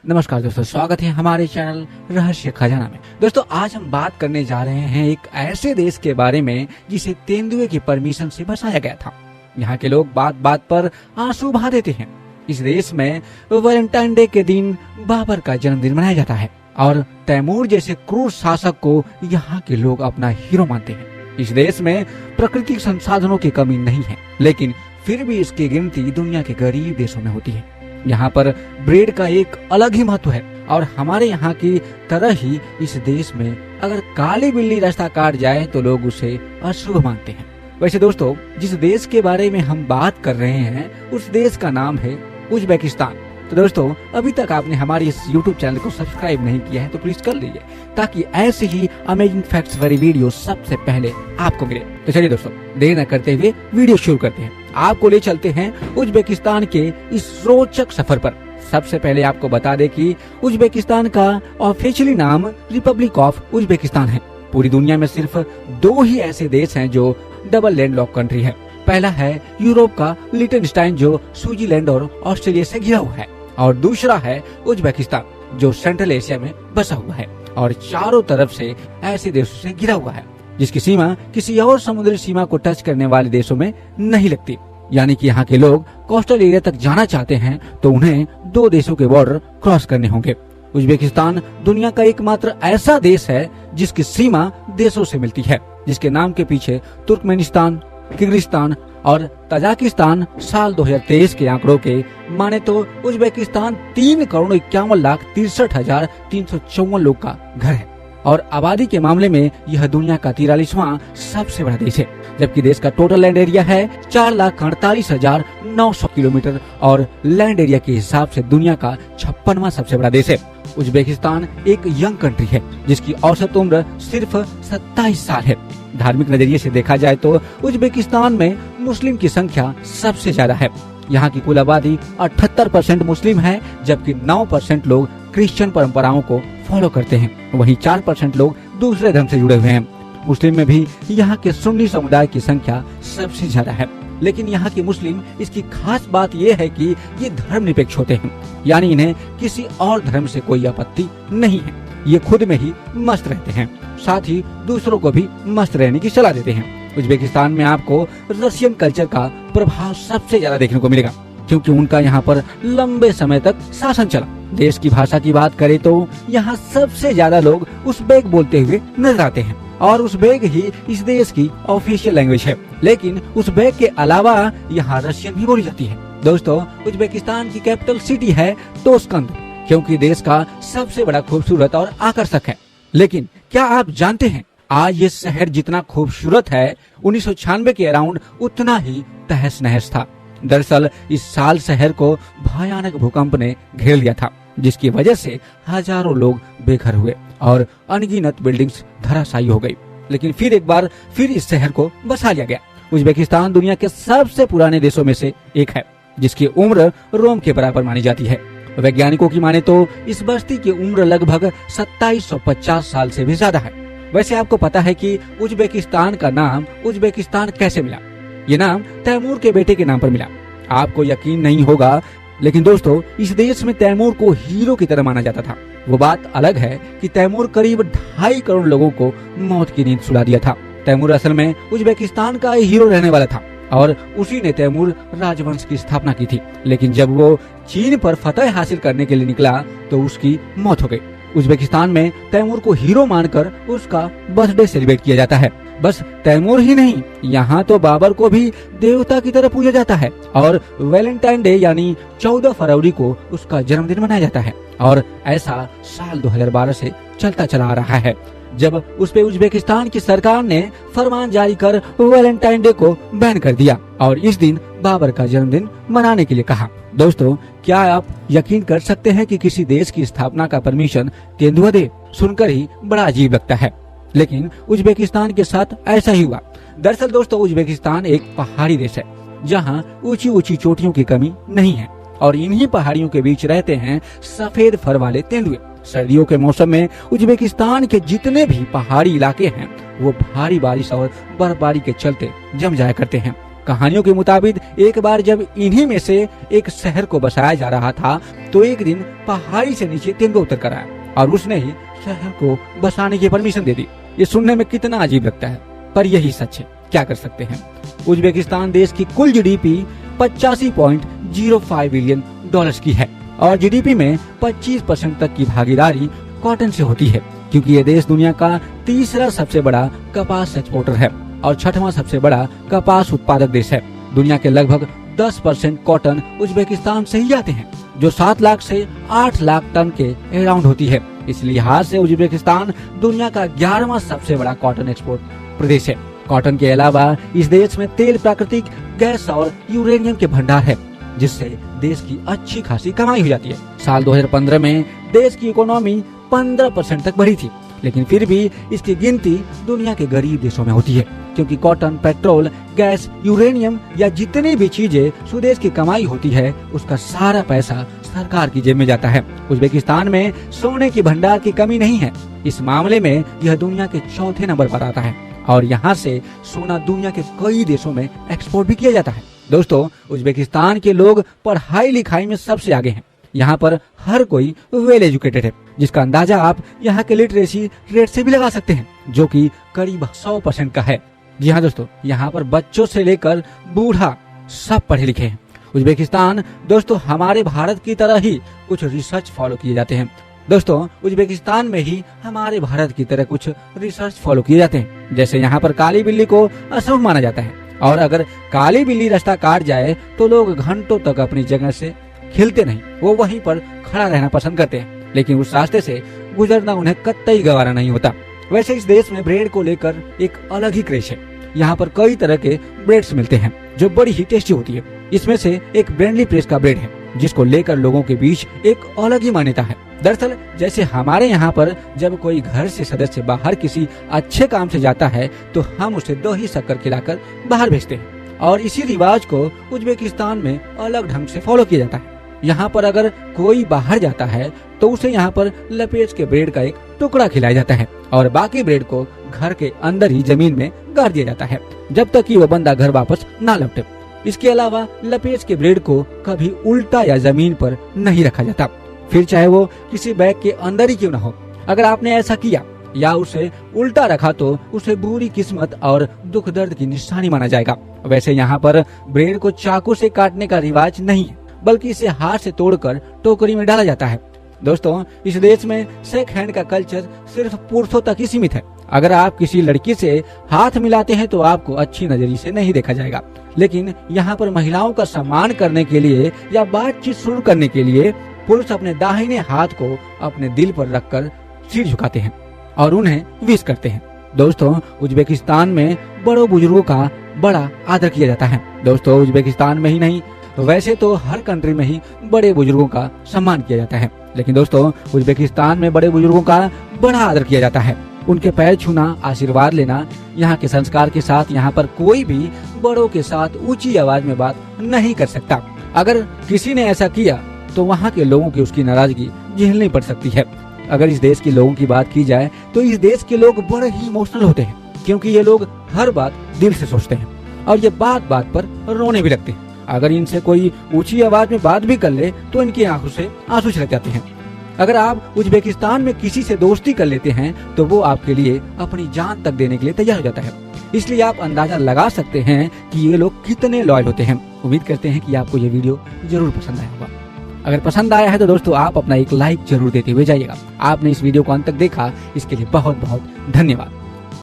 नमस्कार दोस्तों, स्वागत है हमारे चैनल रहस्य खजाना में। दोस्तों आज हम बात करने जा रहे हैं एक ऐसे देश के बारे में जिसे तेंदुए की परमिशन से बसाया गया था। यहाँ के लोग बात बात पर आंसू बहा देते हैं। इस देश में वैलेंटाइन डे के दिन बाबर का जन्मदिन मनाया जाता है और तैमूर जैसे क्रूर शासक को यहाँ के लोग अपना हीरो मानते हैं। इस देश में प्राकृतिक संसाधनों की कमी नहीं है, लेकिन फिर भी इसकी गिनती दुनिया के गरीब देशों में होती है। यहाँ पर ब्रेड का एक अलग ही महत्व है और हमारे यहाँ की तरह ही इस देश में अगर काली बिल्ली रास्ता काट जाए तो लोग उसे अशुभ मानते हैं। वैसे दोस्तों, जिस देश के बारे में हम बात कर रहे हैं उस देश का नाम है उज़्बेकिस्तान। तो दोस्तों, अभी तक आपने हमारे इस YouTube चैनल को सब्सक्राइब नहीं किया है तो प्लीज कर लीजिए, ताकि ऐसे ही अमेजिंग फैक्ट्स वाली वीडियो सबसे पहले आपको मिले। तो चलिए दोस्तों, देर न करते हुए वीडियो शुरू करते हैं। आपको ले चलते हैं उज़्बेकिस्तान के इस रोचक सफर पर। सबसे पहले आपको बता दें कि उज़्बेकिस्तान का ऑफिशियली नाम रिपब्लिक ऑफ उज़्बेकिस्तान है। पूरी दुनिया में सिर्फ दो ही ऐसे देश हैं जो डबल लैंडलॉक कंट्री है। पहला है यूरोप का लिechtenstein जो स्विट्जरलैंड और ऑस्ट्रेलिया से घिरा हुआ है, और दूसरा है उज़्बेकिस्तान जो सेंट्रल एशिया में बसा हुआ है और चारों तरफ से ऐसे देशों से घिरा हुआ है जिसकी सीमा किसी और समुद्री सीमा को टच करने वाले देशों में नहीं लगती। यानी कि यहाँ के लोग कोस्टल एरिया तक जाना चाहते हैं तो उन्हें दो देशों के बॉर्डर क्रॉस करने होंगे। उज़्बेकिस्तान दुनिया का एकमात्र ऐसा देश है जिसकी सीमा देशों से मिलती है, जिसके नाम के पीछे तुर्कमेनिस्तान, किर्गिस्तान और तजाकिस्तान साल 2023 के आंकड़ों के माने तो उज़्बेकिस्तान 3,61,63,354 लोग का घर है और आबादी के मामले में यह दुनिया का 43वां सबसे बड़ा देश है, जबकि देश का टोटल लैंड एरिया है 4,48,900 किलोमीटर और लैंड एरिया के हिसाब से दुनिया का 56वां सबसे बड़ा देश है। उज़्बेकिस्तान एक यंग कंट्री है जिसकी औसत उम्र सिर्फ 27 साल है। धार्मिक नजरिए से देखा जाए तो उज़्बेकिस्तान में मुस्लिम की संख्या सबसे ज्यादा है। यहाँ की कुल आबादी 78% मुस्लिम है, जबकि 9% लोग क्रिश्चियन परंपराओं को फॉलो करते हैं। वहीं 4% लोग दूसरे धर्म से जुड़े हुए हैं। मुस्लिम में भी यहाँ के सुन्नी समुदाय की संख्या सबसे ज्यादा है, लेकिन यहाँ के मुस्लिम इसकी खास बात यह है कि ये धर्मनिरपेक्ष होते हैं, यानी इन्हें किसी और धर्म से कोई आपत्ति नहीं है। ये खुद में ही मस्त रहते हैं, साथ ही दूसरों को भी मस्त रहने की सलाह देते हैं। उज़्बेकिस्तान में आपको रशियन कल्चर का प्रभाव सबसे ज्यादा देखने को मिलेगा, क्योंकि उनका यहाँ पर लंबे समय तक शासन चला। देश की भाषा की बात करें तो यहाँ सबसे ज्यादा लोग उज़्बेक बोलते हुए नजर आते हैं और उज़्बेक ही इस देश की ऑफिशियल लैंग्वेज है। लेकिन उज़्बेक के अलावा यहाँ रशियन भी बोली जाती है। दोस्तों, उज़्बेकिस्तान की कैपिटल सिटी है तोशकंद, क्योंकि देश का सबसे बड़ा खूबसूरत और आकर्षक है। लेकिन क्या आप जानते हैं आज ये शहर जितना खूबसूरत है 1996 के अराउंड उतना ही तहस नहस था। दरअसल इस साल शहर को भयानक भूकंप ने घेर लिया था, जिसकी वजह से हजारों लोग बेघर हुए और अनगिनत बिल्डिंग्स धराशायी हो गई। लेकिन फिर एक बार फिर इस शहर को बसा लिया गया। उज़्बेकिस्तान दुनिया के सबसे पुराने देशों में से एक है, जिसकी उम्र रोम के बराबर मानी जाती है। वैज्ञानिकों की माने तो इस बस्ती की उम्र लगभग 2750 साल से भी ज्यादा है। वैसे आपको पता है कि उज़्बेकिस्तान का नाम उज़्बेकिस्तान कैसे मिला? ये नाम तैमूर के बेटे के नाम पर मिला। आपको यकीन नहीं होगा, लेकिन दोस्तों इस देश में तैमूर को हीरो की तरह माना जाता था। वो बात अलग है कि तैमूर करीब 2.5 करोड़ लोगों को मौत की नींद सुला दिया था। तैमूर असल में उज़्बेकिस्तान का हीरो रहने वाला था और उसी ने तैमूर राजवंश की स्थापना की थी। लेकिन जब वो चीन पर फतह हासिल करने के लिए निकला तो उसकी मौत हो गई। उज़्बेकिस्तान में तैमूर को हीरो मानकर उसका बर्थडे सेलिब्रेट किया जाता है। बस तैमूर ही नहीं, यहाँ तो बाबर को भी देवता की तरह पूजा जाता है और वैलेंटाइन डे यानी 14 फरवरी को उसका जन्मदिन मनाया जाता है। और ऐसा साल 2012 से चलता चला आ रहा है, जब उस पे उज़्बेकिस्तान की सरकार ने फरमान जारी कर वैलेंटाइन डे को बैन कर दिया और इस दिन बाबर का जन्मदिन मनाने के लिए कहा। दोस्तों, क्या आप यकीन कर सकते हैं कि किसी देश की स्थापना का परमिशन तेंदुआ दे? सुनकर ही बड़ा अजीब लगता है, लेकिन उज़्बेकिस्तान के साथ ऐसा ही हुआ। दरअसल दोस्तों, उज़्बेकिस्तान एक पहाड़ी देश है जहाँ ऊंची ऊंची चोटियों की कमी नहीं है और इन्हीं पहाड़ियों के बीच रहते हैं सफेद फर वाले तेंदुए। सर्दियों के मौसम में उज़्बेकिस्तान के जितने भी पहाड़ी इलाके हैं वो भारी बारिश और बर्फबारी के चलते जम जाया करते हैं। कहानियों के मुताबिक एक बार जब इन्हीं में से एक शहर को बसाया जा रहा था तो एक दिन पहाड़ी से नीचे तेंदुआ उतर कर आया और उसने ही शहर को बसाने की परमिशन दे दी। ये सुनने में कितना अजीब लगता है, पर यही सच है, क्या कर सकते हैं। उज्बेकिस्तान देश की कुल जीडीपी 85.05 बिलियन डॉलर्स की है और जीडीपी में 25% तक की भागीदारी कॉटन से होती है, क्योंकि ये देश दुनिया का तीसरा सबसे बड़ा कपास एक्सपोर्टर है और छठवां सबसे बड़ा कपास उत्पादक देश है। दुनिया के लगभग 10% कॉटन उज्बेकिस्तान से ही आते हैं, जो 7 लाख से 8 लाख टन के अराउंड होती है। इस लिहाज से उज्बेकिस्तान दुनिया का 11वां सबसे बड़ा कॉटन एक्सपोर्ट प्रदेश है। कॉटन के अलावा इस देश में तेल, प्राकृतिक गैस और यूरेनियम के भंडार है, जिससे देश की अच्छी खासी कमाई हो जाती है। साल 2015 में देश की इकोनॉमी 15% तक बढ़ी थी, लेकिन फिर भी इसकी गिनती दुनिया के गरीब देशों में होती है, क्योंकि कॉटन, पेट्रोल, गैस, यूरेनियम या जितनी भी चीजें स्वदेश की कमाई होती है, उसका सारा पैसा सरकार की जेब में जाता है। उज्बेकिस्तान में सोने की भंडार की कमी नहीं है। इस मामले में यह दुनिया के चौथे नंबर पर आता है और यहाँ से सोना दुनिया के कई देशों में एक्सपोर्ट भी किया जाता है। दोस्तों, उज्बेकिस्तान के लोग पढ़ाई लिखाई में सबसे आगे हैं। यहाँ पर हर कोई वेल एजुकेटेड है, जिसका अंदाजा आप यहाँ के लिटरेसी रेट से भी लगा सकते हैं, जो कि करीब 100% का है। जी हाँ दोस्तों, यहाँ पर बच्चों से लेकर बूढ़ा सब पढ़े लिखे हैं। उज्बेकिस्तान दोस्तों हमारे भारत की तरह ही कुछ रिसर्च फॉलो किए जाते हैं। दोस्तों, उज्बेकिस्तान में ही हमारे भारत की तरह कुछ रिसर्च फॉलो किए जाते हैं। जैसे यहाँ पर काली बिल्ली को अशुभ माना जाता है और अगर काली बिल्ली रास्ता काट जाए तो लोग घंटों तक अपनी जगह से हिलते नहीं, वो वहीं पर खड़ा रहना पसंद करते हैं, लेकिन उस रास्ते से गुजरना उन्हें कतई गवारा नहीं होता। वैसे इस देश में ब्रेड को लेकर एक अलग ही क्रेज है। यहाँ पर कई तरह के ब्रेड्स मिलते हैं जो बड़ी ही टेस्टी होती है। इसमें से एक ब्रेंडली प्रेस का ब्रेड है, जिसको लेकर लोगों के बीच एक अलग ही मान्यता है। दरअसल जैसे हमारे यहाँ पर जब कोई घर से सदस्य बाहर किसी अच्छे काम से जाता है तो हम उसे दही शक्कर खिलाकर बाहर भेजते हैं, और इसी रिवाज को उज्बेकिस्तान में अलग ढंग से फॉलो किया जाता है। यहाँ पर अगर कोई बाहर जाता है तो उसे यहाँ पर लपेट के ब्रेड का एक टुकड़ा खिलाया जाता है और बाकी ब्रेड को घर के अंदर ही जमीन में गाड़ दिया जाता है, जब तक कि वह बंदा घर वापस ना लौटे। इसके अलावा लपेट के ब्रेड को कभी उल्टा या जमीन पर नहीं रखा जाता, फिर चाहे वो किसी बैग के अंदर ही क्यों ना हो। अगर आपने ऐसा किया या उसे उल्टा रखा तो उसे बुरी किस्मत और दुख दर्द की निशानी माना जाएगा। वैसे यहाँ पर ब्रेड को चाकू से काटने का रिवाज नहीं है, बल्कि इसे हाथ से तोड़कर टोकरी में डाला जाता है। दोस्तों, इस देश में शेक हैंड का कल्चर सिर्फ पुरुषों तक ही सीमित है। अगर आप किसी लड़की से हाथ मिलाते हैं तो आपको अच्छी नजरिए से नहीं देखा जाएगा, लेकिन यहाँ पर महिलाओं का सम्मान करने के लिए या बातचीत शुरू करने के लिए पुरुष अपने दाहिने हाथ को अपने दिल पर रखकर सिर झुकाते हैं और उन्हें विश करते हैं। दोस्तों, उज्बेकिस्तान में बड़ों बुजुर्गों का बड़ा आदर किया जाता है। दोस्तों, उज्बेकिस्तान में ही नहीं तो वैसे तो हर कंट्री में ही बड़े बुजुर्गों का सम्मान किया जाता है, लेकिन दोस्तों उज्बेकिस्तान में बड़े बुजुर्गों का बड़ा आदर किया जाता है। उनके पैर छूना, आशीर्वाद लेना यहाँ के संस्कार के साथ यहाँ पर कोई भी बड़ों के साथ ऊंची आवाज में बात नहीं कर सकता। अगर किसी ने ऐसा किया तो वहाँ के लोगों की उसकी नाराजगी झेलनी पड़ सकती है। अगर इस देश के लोगों की बात की जाए तो इस देश के लोग बड़े ही इमोशनल होते हैं, क्योंकि ये लोग हर बात दिल से सोचते हैं और ये बात बात पर रोने भी लगते हैं। अगर इनसे कोई ऊंची आवाज में बात भी कर ले तो इनकी आंखों से आंसू छलक जाते हैं। अगर आप उज्बेकिस्तान में किसी से दोस्ती कर लेते हैं तो वो आपके लिए अपनी जान तक देने के लिए तैयार हो जाता है। इसलिए आप अंदाजा लगा सकते हैं कि ये लोग कितने लॉयल होते हैं। उम्मीद करते हैं कि आपको ये वीडियो जरूर पसंद आया होगा। अगर पसंद आया है तो दोस्तों आप अपना एक लाइक जरूर देते हुए जाइएगा। आपने इस वीडियो को अंत तक देखा, इसके लिए बहुत बहुत धन्यवाद।